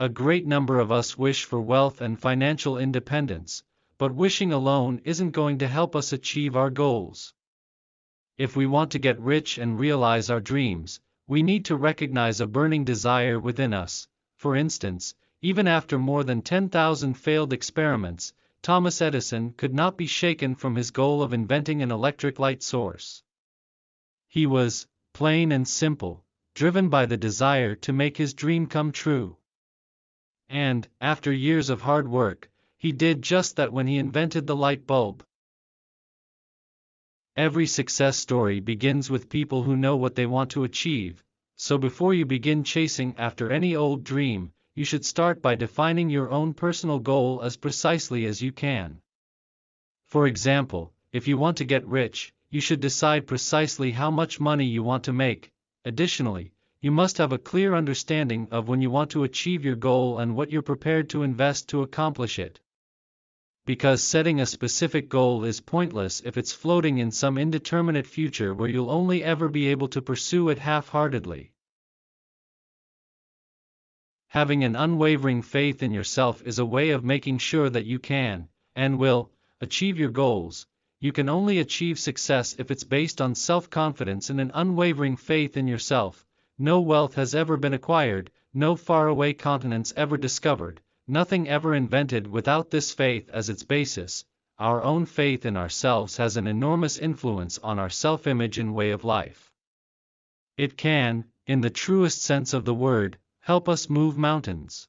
A great number of us wish for wealth and financial independence, but wishing alone isn't going to help us achieve our goals. If we want to get rich and realize our dreams, we need to recognize a burning desire within us. For instance, even after more than 10,000 failed experiments, Thomas Edison could not be shaken from his goal of inventing an electric light source. He was, plain and simple, driven by the desire to make his dream come true. And, after years of hard work, he did just that when he invented the light bulb. Every success story begins with people who know what they want to achieve, so before you begin chasing after any old dream, you should start by defining your own personal goal as precisely as you can. For example, if you want to get rich, you should decide precisely how much money you want to make. Additionally, you must have a clear understanding of when you want to achieve your goal and what you're prepared to invest to accomplish it. Because setting a specific goal is pointless if it's floating in some indeterminate future where you'll only ever be able to pursue it half-heartedly. Having an unwavering faith in yourself is a way of making sure that you can, and will, achieve your goals. You can only achieve success if it's based on self-confidence and an unwavering faith in yourself. No wealth has ever been acquired, no faraway continents ever discovered, nothing ever invented without this faith as its basis. Our own faith in ourselves has an enormous influence on our self-image and way of life. It can, in the truest sense of the word, help us move mountains.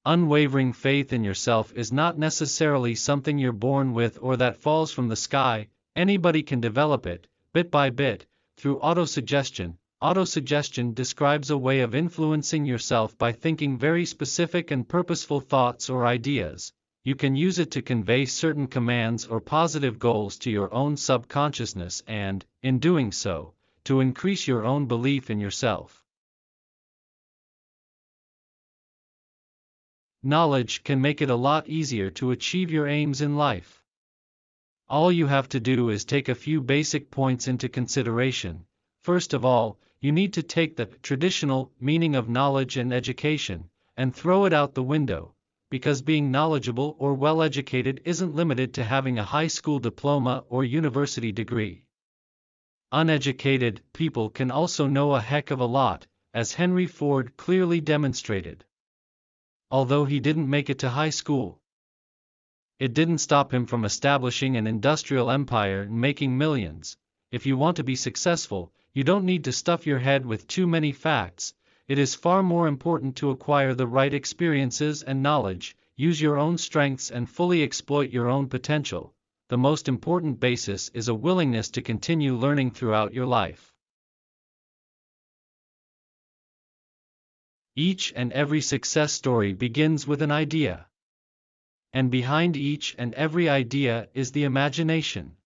Unwavering faith in yourself is not necessarily something you're born with or that falls from the sky. Anybody can develop it, bit by bit, through autosuggestion. Autosuggestion describes a way of influencing yourself by thinking very specific and purposeful thoughts or ideas. You can use it to convey certain commands or positive goals to your own subconsciousness and, in doing so, to increase your own belief in yourself. Knowledge can make it a lot easier to achieve your aims in life. All you have to do is take a few basic points into consideration. First of all, you need to take the traditional meaning of knowledge and education and throw it out the window, because being knowledgeable or well-educated isn't limited to having a high school diploma or university degree. Uneducated people can also know a heck of a lot, as Henry Ford clearly demonstrated. Although he didn't make it to high school, it didn't stop him from establishing an industrial empire and making millions. If you want to be successful, you don't need to stuff your head with too many facts. It is far more important to acquire the right experiences and knowledge, use your own strengths and fully exploit your own potential. The most important basis is a willingness to continue learning throughout your life. Each and every success story begins with an idea. And behind each and every idea is the imagination.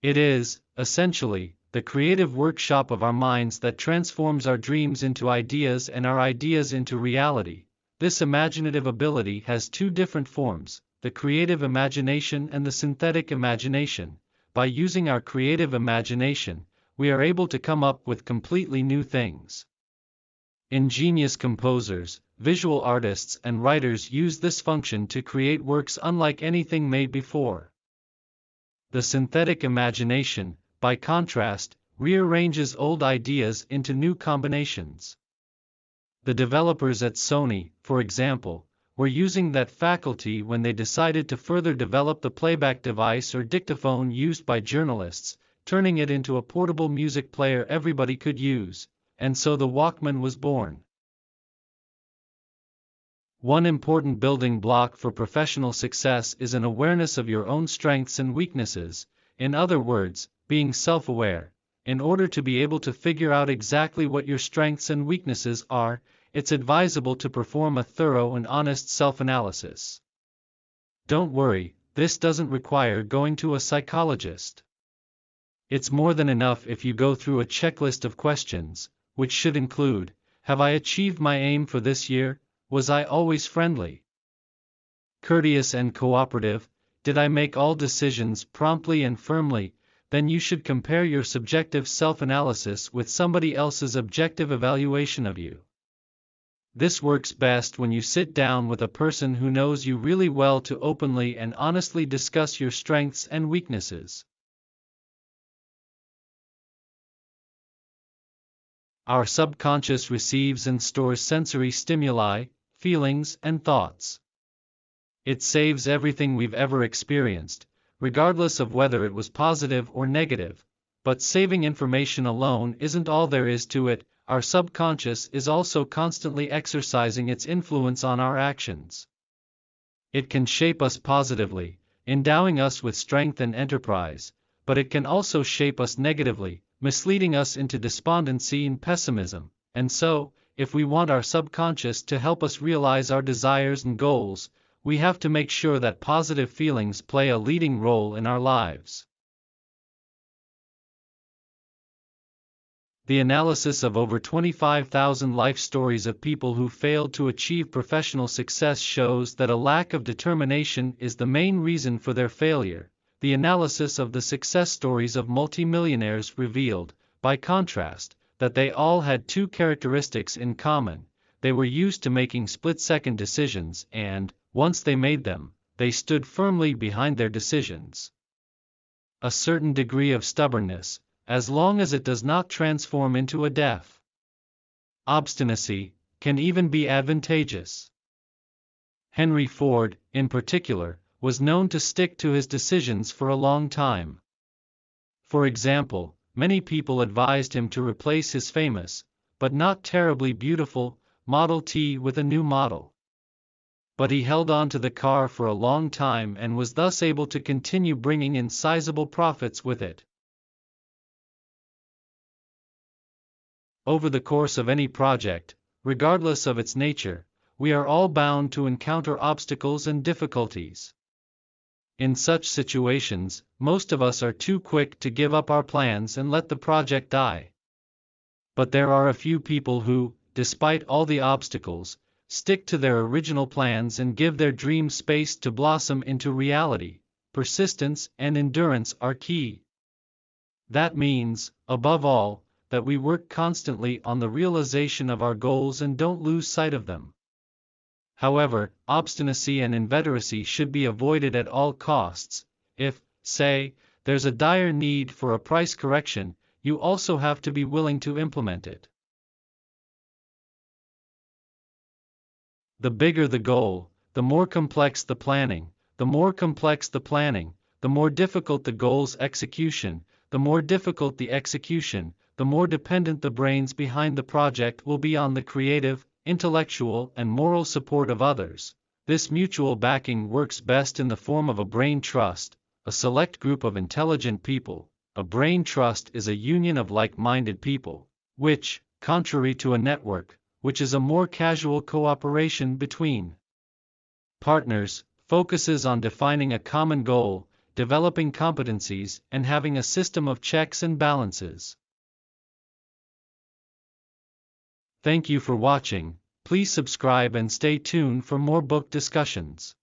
It is, essentially, the creative workshop of our minds that transforms our dreams into ideas and our ideas into reality. This imaginative ability has two different forms, the creative imagination and the synthetic imagination. By using our creative imagination, we are able to come up with completely new things. Ingenious composers, visual artists and writers use this function to create works unlike anything made before. The synthetic imagination, by contrast, rearranges old ideas into new combinations. The developers at Sony, for example, were using that faculty when they decided to further develop the playback device or dictaphone used by journalists, turning it into a portable music player everybody could use, and so the Walkman was born. One important building block for professional success is an awareness of your own strengths and weaknesses, in other words, being self-aware. In order to be able to figure out exactly what your strengths and weaknesses are, it's advisable to perform a thorough and honest self-analysis. Don't worry, this doesn't require going to a psychologist. It's more than enough if you go through a checklist of questions, which should include, have I achieved my aim for this year? Was I always friendly, courteous and cooperative? Did I make all decisions promptly and firmly? then you should compare your subjective self-analysis with somebody else's objective evaluation of you. This works best when you sit down with a person who knows you really well to openly and honestly discuss your strengths and weaknesses. Our subconscious receives and stores sensory stimuli, feelings, and thoughts. It saves everything we've ever experienced, regardless of whether it was positive or negative. But saving information alone isn't all there is to it. Our subconscious is also constantly exercising its influence on our actions. It can shape us positively, endowing us with strength and enterprise, but it can also shape us negatively, misleading us into despondency and pessimism. And so, if we want our subconscious to help us realize our desires and goals, we have to make sure that positive feelings play a leading role in our lives. The analysis of over 25,000 life stories of people who failed to achieve professional success shows that a lack of determination is the main reason for their failure. The analysis of the success stories of multimillionaires revealed, by contrast, that they all had two characteristics in common. They were used to making split-second decisions and, once they made them, they stood firmly behind their decisions. A certain degree of stubbornness, as long as it does not transform into a death. Obstinacy can even be advantageous. Henry Ford, in particular, was known to stick to his decisions for a long time. For example, many people advised him to replace his famous, but not terribly beautiful, Model T with a new model. But he held on to the car for a long time and was thus able to continue bringing in sizable profits with it. Over the course of any project, regardless of its nature, we are all bound to encounter obstacles and difficulties. In such situations, most of us are too quick to give up our plans and let the project die. But there are a few people who, despite all the obstacles, stick to their original plans and give their dreams space to blossom into reality. Persistence and endurance are key. That means, above all, that we work constantly on the realization of our goals and don't lose sight of them. However, obstinacy and inveteracy should be avoided at all costs. If, say, there's a dire need for a price correction, you also have to be willing to implement it. The bigger the goal, the more complex the planning. The more complex the planning, the more difficult the goal's execution. The more difficult the execution, the more dependent the brains behind the project will be on the creative, intellectual, and moral support of others. This mutual backing works best in the form of a brain trust, a select group of intelligent people. A brain trust is a union of like-minded people, which, contrary to a network, which is a more casual cooperation between partners, focuses on defining a common goal, developing competencies, and having a system of checks and balances. Thank you for watching. Please subscribe and stay tuned for more book discussions.